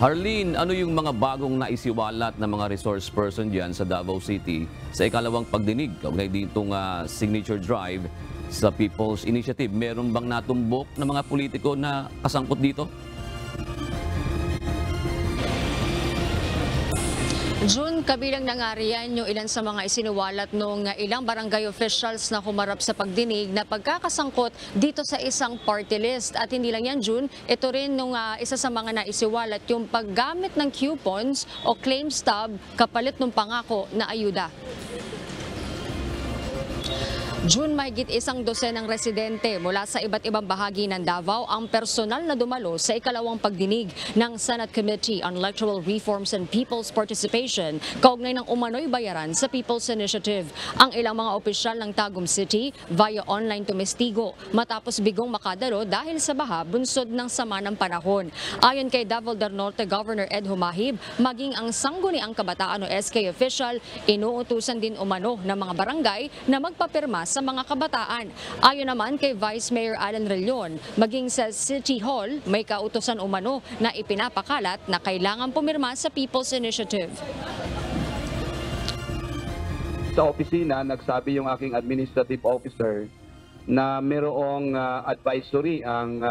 Harleen, ano yung mga bagong naisiwalat na mga resource person diyan sa Davao City sa ikalawang pagdinig kaugnay ditong signature drive sa People's Initiative? Meron bang natumbok na mga politiko na kasangkot dito? June, kabilang na nga riyan yung ilan sa mga isinuwalat nung ilang barangay officials na humarap sa pagdinig na pagkakasangkot dito sa isang party list. At hindi lang yan, June, ito rin nung isa sa mga naisiwalat yung paggamit ng coupons o claim stub kapalit ng pangako na ayuda. June, mahigit 100 ng residente mula sa iba't ibang bahagi ng Davao ang personal na dumalo sa ikalawang pagdinig ng Senate Committee on Electoral Reforms and People's Participation kaugnay ng umano'y bayaran sa People's Initiative. Ang ilang mga opisyal ng Tagum City via online tumestigo matapos bigong makadalo dahil sa baha bunsod ng sama ng panahon. Ayon kay Davao del Norte Governor Ed Humahib, maging ang sangguniang kabataan o SK official, inuutusan din umano ng mga barangay na magpapirma sa mga kabataan. Ayon naman kay Vice Mayor Alan Rellion, maging sa City Hall may kautusan umano na ipinapakalat na kailangan pumirma sa People's Initiative. Sa opisina, nagsabi yung aking administrative officer na mayroong advisory ang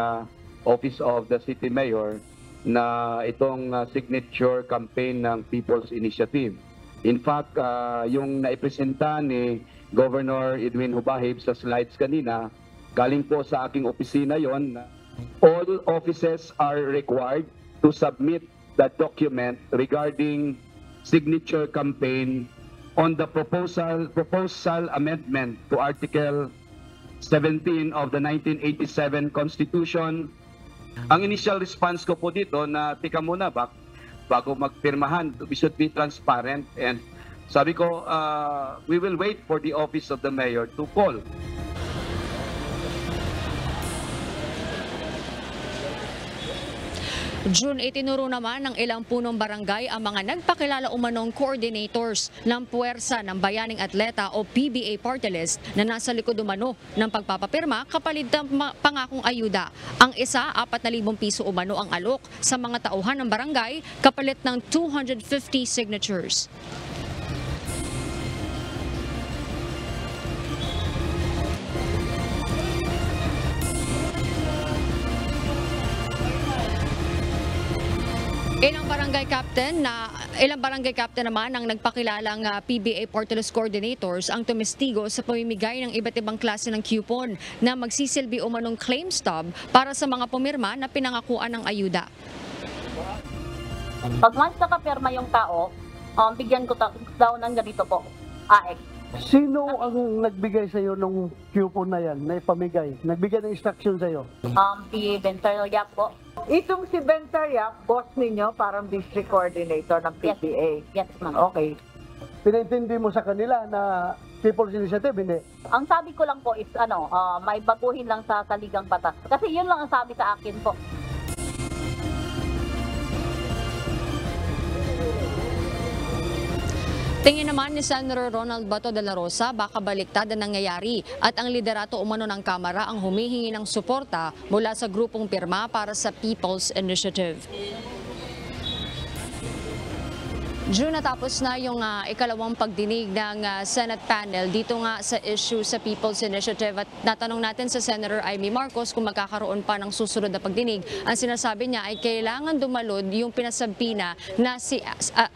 Office of the City Mayor na itong signature campaign ng People's Initiative. In fact, yung naipresenta ni Governor Edwin Humahib sa slides kanina, galing po sa aking opisina yon. All offices are required to submit that document regarding signature campaign on the proposal amendment to Article 17 of the 1987 Constitution. Ang initial response ko po dito na tika muna bago magpirmahan, we should be transparent, and sabi ko, we will wait for the Office of the Mayor to call. June, itinuro naman ng ilang punong barangay ang mga nagpakilala umanong coordinators ng Puwersa ng Bayaning Atleta o PBA Party List na nasa likod umano ng pagpapapirma kapalit ng pangakong ayuda. Ang isa, 4,000 piso umano ang alok sa mga tauhan ng barangay kapalit ng 250 signatures. Ilang barangay captain naman ang nagpakilalang PBA Party List coordinators ang tumestigo sa pamimigay ng iba't ibang klase ng coupon na magsisilbi umanong claim stub para sa mga pumirma na pinangakuan ng ayuda. Pag once nakapirma yung tao, bigyan ko daw ng ganito po, AX. Sino ang nagbigay sa iyo ng coupon na yan, na ipamigay? Nagbigay ng instruction sa iyo? Si Venturia po. Itong si Venturia, boss ninyo, parang district coordinator ng PBA. Yes, ma'am. Okay. Pinaintindi mo sa kanila na People's Initiative, hindi? Ang sabi ko lang po is may baguhin lang sa saligang batas. Kasi yun lang ang sabi sa akin po. Tingin naman ni Senator Ronald Bato de la Rosa baka baliktad ang nangyayari at ang liderato umano ng Kamara ang humihingi ng suporta mula sa grupong pirma para sa People's Initiative. June, natapos na yung ikalawang pagdinig ng Senate panel dito nga sa issue sa People's Initiative at natanong natin sa Senator Amy Marcos kung magkakaroon pa ng susunod na pagdinig. Ang sinasabi niya ay kailangan dumalod yung pinasabpina na si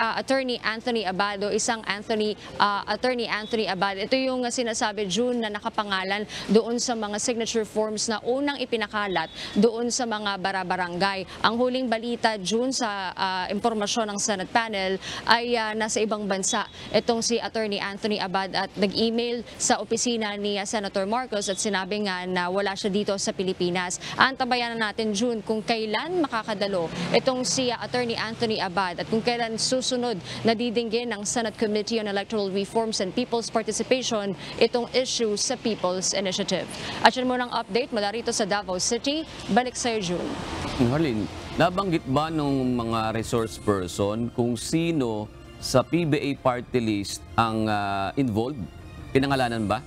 Attorney Anthony Abado, isang Attorney Anthony Abado. Ito yung sinasabi, June, na nakapangalan doon sa mga signature forms na unang ipinakalat doon sa mga barabarangay. Ang huling balita, June, sa impormasyon ng Senate panel ay nasa ibang bansa. Itong si Attorney Anthony Abad at nag-email sa opisina ni Senator Marcos at sinabi nga na wala siya dito sa Pilipinas. Antabayan na natin, June, kung kailan makakadalo itong si Attorney Anthony Abad at kung kailan susunod na didinggin ng Senate Committee on Electoral Reforms and People's Participation itong issue sa People's Initiative. At yun muna ang update mula rito sa Davao City. Balik sa'yo, June. Harleen, nabanggit ba ng mga resource person kung sino sa PBA party list ang involved? Pinangalanan ba?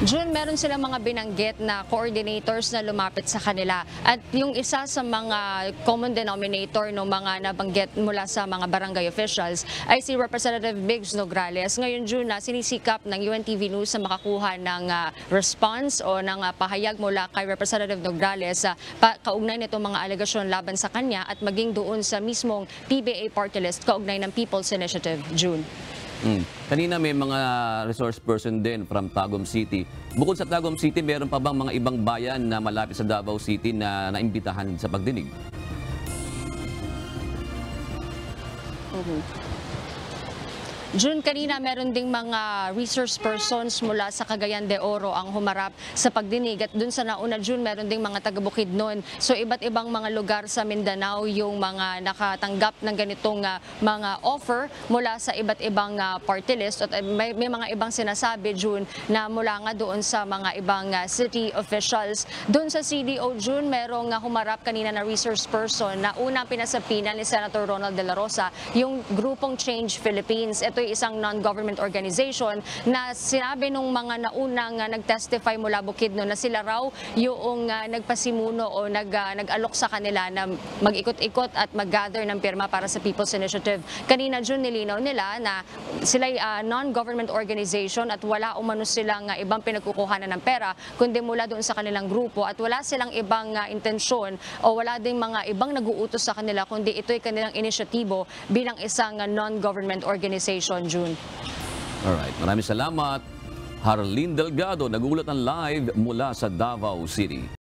June, meron silang mga binanggit na coordinators na lumapit sa kanila. At yung isa sa mga common denominator ng mga nabanggit mula sa mga barangay officials ay si Representative Biggs Nograles. Ngayon, June, sinisikap ng UNTV News na makakuha ng response o ng pahayag mula kay Representative Nograles kaugnay nitong mga alegasyon laban sa kanya at maging doon sa mismong PBA party list kaugnay ng People's Initiative. June. Kanina may mga resource person din from Tagum City. Bukod sa Tagum City, meron pa bang mga ibang bayan na malapit sa Davao City na naimbitahan sa pagdinig? June, kanina meron ding mga resource persons mula sa Cagayan de Oro ang humarap sa pagdinig at dun sa nauna, June, meron ding mga taga-Bukidnon. So iba't ibang mga lugar sa Mindanao yung mga nakatanggap ng ganitong mga offer mula sa iba't ibang party list at may mga ibang sinasabi, June, na mula nga doon sa mga ibang city officials. Doon sa CDO, June, merong humarap kanina na resource person na unang pinasapinan ni Senator Ronald De La Rosa, yung grupong Change Philippines. Ito ay isang non-government organization na sinabi nung mga naunang nag-testify mula Bukidnon na sila raw yung nagpasimuno o nag-alok sa kanila na mag-ikot-ikot at mag-gather ng pirma para sa People's Initiative. Kanina, June, nilinaw nila na sila ay non-government organization at wala umano silang ibang pinagkukuhanan ng pera kundi mula doon sa kanilang grupo at wala silang ibang intensyon o wala ding mga ibang nag-uutos sa kanila kundi ito'y kanilang inisyatibo bilang isang non-government organization, June. Alright, maraming salamat. Harleen Delgado, nag-uulat ng live mula sa Davao City.